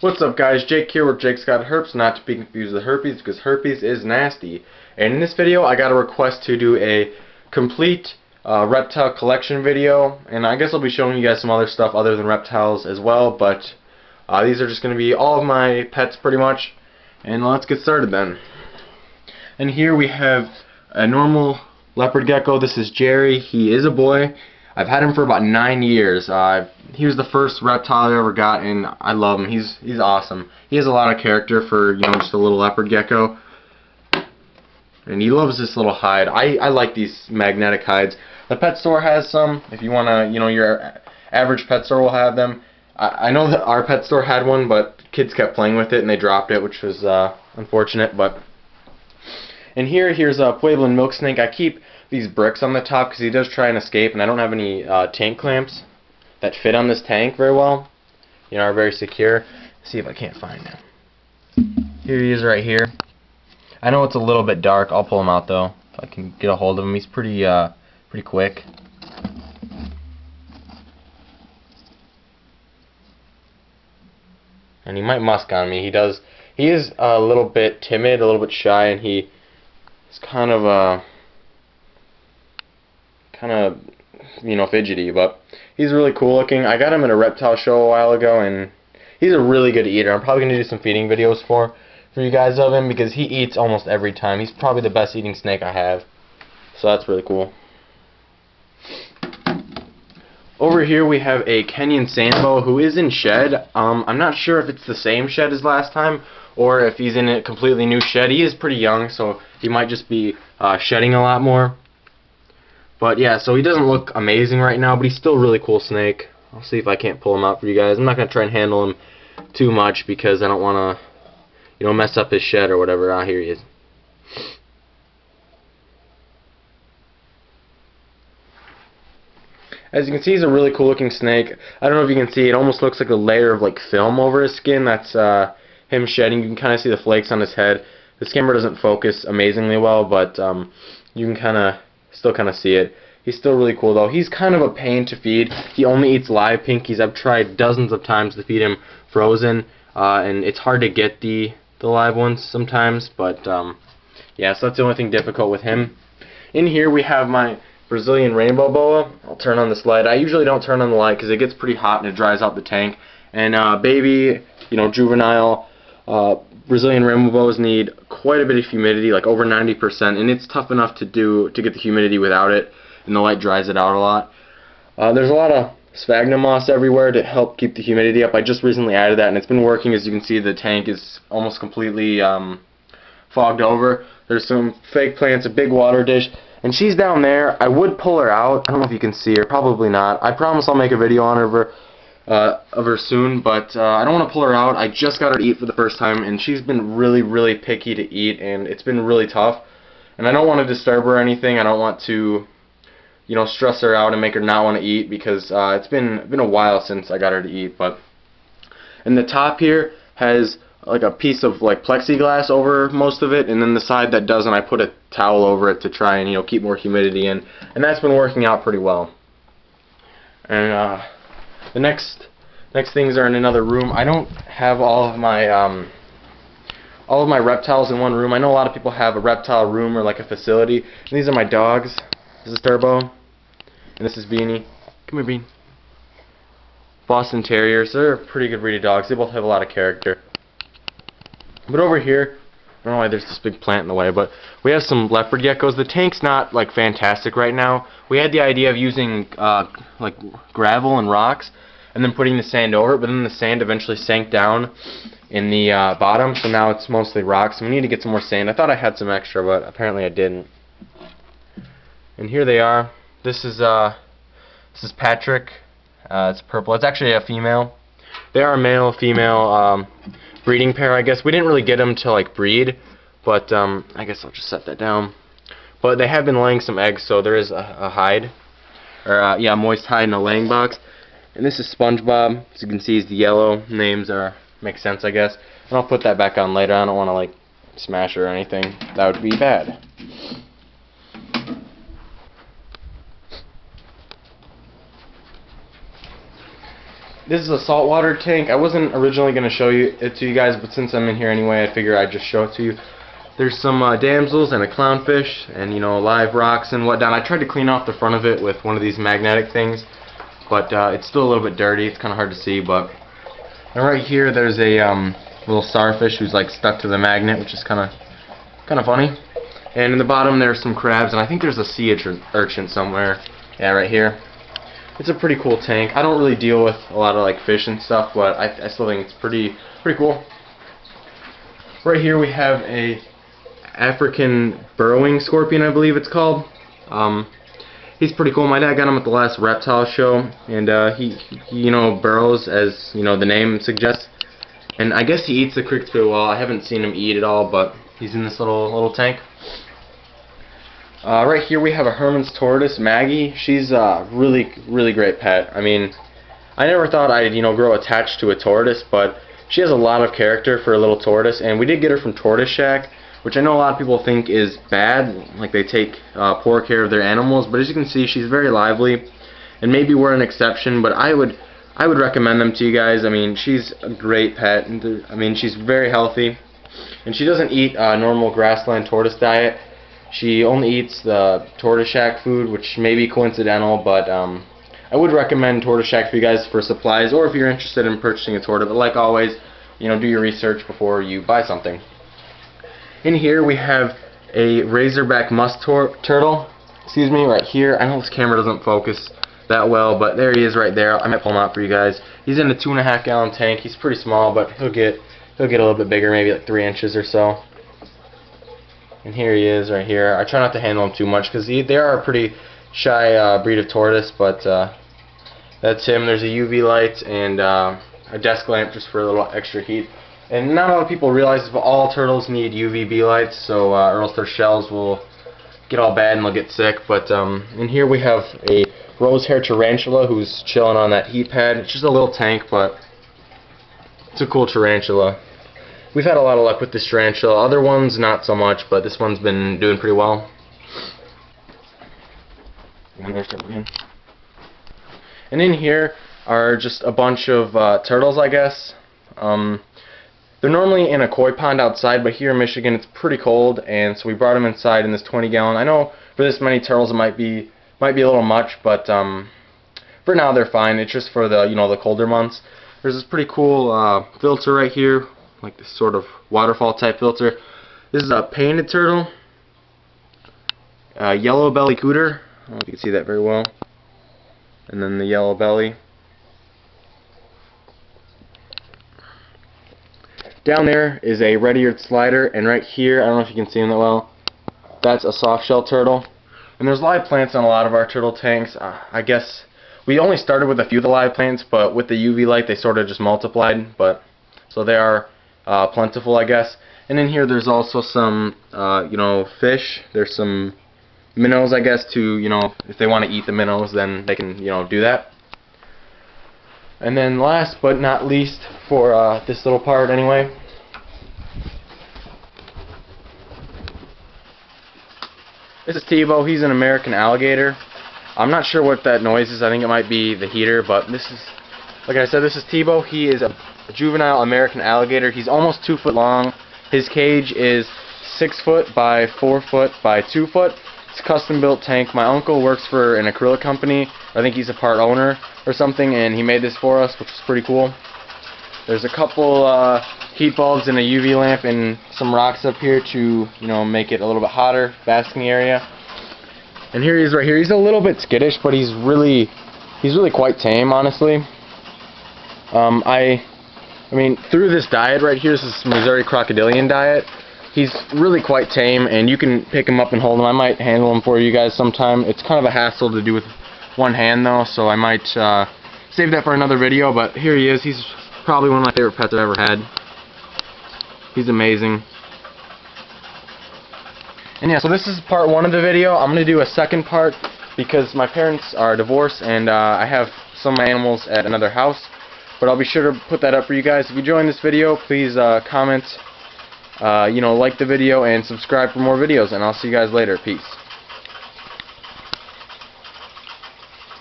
What's up, guys? Jake here with Jake's Got Herps, not to be confused with herpes, because herpes is nasty. And in this video, I got a request to do a complete reptile collection video, and I guess I'll be showing you guys some other stuff other than reptiles as well, but these are just going to be all of my pets pretty much. And let's get started then. And here we have a normal leopard gecko. This is Jerry. He is a boy. I've had him for about 9 years. He was the first reptile I ever got, and I love him. He's awesome. He has a lot of character for, you know, just a little leopard gecko. And he loves this little hide. I like these magnetic hides. The pet store has some. If you want to, you know, your average pet store will have them. I know that our pet store had one, but kids kept playing with it and they dropped it, which was unfortunate. And here's a Pueblan milk snake. I keep these bricks on the top because he does try and escape, and I don't have any tank clamps that fit on this tank very well. You know, are very secure. Let's see if I can't find him. Here he is right here. I know it's a little bit dark. I'll pull him out though if I can get a hold of him. He's pretty quick. And he might musk on me. He is a little bit timid, a little bit shy, and he's kind of you know, fidgety, but he's really cool looking. I got him at a reptile show a while ago, and he's a really good eater. I'm probably going to do some feeding videos for you guys of him, because he eats almost every time. He's probably the best eating snake I have, so that's really cool. Over here we have a Kenyan Santo who is in shed. I'm not sure if it's the same shed as last time or if he's in a completely new shed. He is pretty young, so he might just be shedding a lot more. But yeah, so he doesn't look amazing right now, but he's still a really cool snake. I'll see if I can't pull him out for you guys. I'm not going to try and handle him too much because I don't want to, you know, mess up his shed or whatever. Ah, here he is. As you can see, he's a really cool looking snake. I don't know if you can see, it almost looks like a layer of like film over his skin. That's him shedding. You can kind of see the flakes on his head. This camera doesn't focus amazingly well, but you can still kind of see it. He's still really cool though. He's kind of a pain to feed. He only eats live pinkies. I've tried dozens of times to feed him frozen, and it's hard to get the live ones sometimes, but yeah, so that's the only thing difficult with him. In here we have my Brazilian Rainbow Boa. I'll turn on this light. I usually don't turn on the light because it gets pretty hot and it dries out the tank. And baby, you know, juvenile Brazilian Rainbow Boas need quite a bit of humidity, like over 90%, and it's tough enough to get the humidity without it, and the light dries it out a lot. There's a lot of sphagnum moss everywhere to help keep the humidity up. I just recently added that, and it's been working. As you can see, the tank is almost completely fogged over. There's some fake plants, a big water dish, and she's down there. I would pull her out. I don't know if you can see her. Probably not. I promise I'll make a video on her of her soon, but I don't want to pull her out. I just got her to eat for the first time, and she's been really picky to eat, and it's been really tough. And I don't want to disturb her or anything. I don't want to, you know, stress her out and make her not want to eat, because it's been a while since I got her to eat. But and the top here has like a piece of like plexiglass over most of it, and then the side that doesn't, I put a towel over it to try and, you know, keep more humidity in, and that's been working out pretty well. And the next things are in another room. I don't have all of my reptiles in one room. I know a lot of people have a reptile room or like a facility. And these are my dogs. This is Turbo, and this is Beanie. Come here, Bean. Boston Terriers. They're a pretty good breed of dogs. They both have a lot of character. But over here, I don't know why there's this big plant in the way, but we have some Leopard Geckos. The tank's not like fantastic right now. We had the idea of using like gravel and rocks and then putting the sand over it, but then the sand eventually sank down in the bottom, so now it's mostly rocks. So we need to get some more sand. I thought I had some extra, but apparently I didn't. And here they are. This is Patrick. It's purple. It's actually a female. They are a male-female breeding pair, I guess. We didn't really get them to like breed, but I guess I'll just set that down. But they have been laying some eggs, so there is a hide, or yeah, moist hide in a laying box. And this is SpongeBob. As you can see, he's the yellow. Names make sense, I guess. And I'll put that back on later. I don't want to like smash her or anything. That would be bad. this is a saltwater tank. I wasn't originally going to show it to you guys, but since I'm in here anyway, I figure I'd just show it to you. There's some damsels and a clownfish and, you know, live rocks and whatnot. I tried to clean off the front of it with one of these magnetic things, but it's still a little bit dirty. It's kind of hard to see, but... And right here there's a little starfish who's like stuck to the magnet, which is kind of funny. And in the bottom there's some crabs, and I think there's a sea urchin somewhere. Yeah, right here. It's a pretty cool tank. I don't really deal with a lot of like fish and stuff, but I still think it's pretty cool. Right here we have a African burrowing scorpion, I believe it's called. He's pretty cool. My dad got him at the last reptile show, and he you know, burrows, as you know the name suggests. And I guess he eats the crickets pretty well. I haven't seen him eat at all, but he's in this little tank. Right here we have a Herman's tortoise, Maggie. She's a really great pet. I mean, I never thought I'd, you know, grow attached to a tortoise, but she has a lot of character for a little tortoise, and we did get her from Tortoise Shack, which I know a lot of people think is bad, like they take poor care of their animals, but as you can see, she's very lively, and maybe we're an exception, but I would recommend them to you guys. I mean, she's a great pet, and I mean, she's very healthy, and she doesn't eat normal grassland tortoise diet. She only eats the Tortoise Shack food, which may be coincidental, but I would recommend Tortoise Shack for you guys for supplies, or if you're interested in purchasing a tortoise. But like always, you know, do your research before you buy something. In here we have a Razorback musk turtle. Excuse me, right here. I know this camera doesn't focus that well, but there he is right there. I might pull him out for you guys. He's in a 2.5 gallon tank. He's pretty small, but he'll get a little bit bigger, maybe like 3 inches or so. And here he is right here. I try not to handle him too much because they are a pretty shy breed of tortoise, but that's him. There's a UV light and a desk lamp just for a little extra heat. And not a lot of people realize this, but all turtles need UVB lights, so or else their shells will get all bad and they'll get sick. But in here we have a rose-haired tarantula who's chilling on that heat pad. It's just a little tank, but it's a cool tarantula. We've had a lot of luck with this tarantula. Other ones, not so much, but this one's been doing pretty well. And in here are just a bunch of turtles, I guess. They're normally in a koi pond outside, but here in Michigan it's pretty cold, and so we brought them inside in this 20 gallon. I know for this many turtles it might be a little much, but for now they're fine. It's just for the, you know, the colder months. There's this pretty cool filter right here, like this sort of waterfall type filter. This is a painted turtle, yellow belly cooter. I don't know if you can see that very well. And then the yellow belly. Down there is a red-eared slider, and right here, I don't know if you can see them that well, that's a soft-shell turtle. And there's live plants on a lot of our turtle tanks. I guess we only started with a few of the live plants, but with the UV light they sort of just multiplied. But so they are plentiful, I guess. And in here there's also some you know, fish. There's some minnows, I guess, to, you know, if they want to eat the minnows, then they can, you know, do that. And then last but not least, for this little part anyway, this is Tebow. He's an American alligator. I'm not sure what that noise is. I think it might be the heater, but this is, like I said, this is Tebow. He is a juvenile American alligator. He's almost 2 foot long. His cage is 6 foot by 4 foot by 2 foot. It's a custom built tank. My uncle works for an acrylic company. I think he's a part owner or something, and he made this for us, which is pretty cool. There's a couple heat bulbs and a UV lamp and some rocks up here to, you know, make it a little bit hotter, basking area. And here he is right here. He's a little bit skittish, but he's really quite tame, honestly. I mean, through this diet right here, this is Missouri crocodilian diet, he's really quite tame, and you can pick him up and hold him. I might handle him for you guys sometime. It's kind of a hassle to do with one hand, though, so I might save that for another video. But here he is. He's probably one of my favorite pets I've ever had. He's amazing. And yeah, so this is part 1 of the video. I'm going to do a second part because my parents are divorced, and I have some of my animals at another house. But I'll be sure to put that up for you guys. If you enjoyed this video, please comment, you know, like the video and subscribe for more videos, and I'll see you guys later. Peace.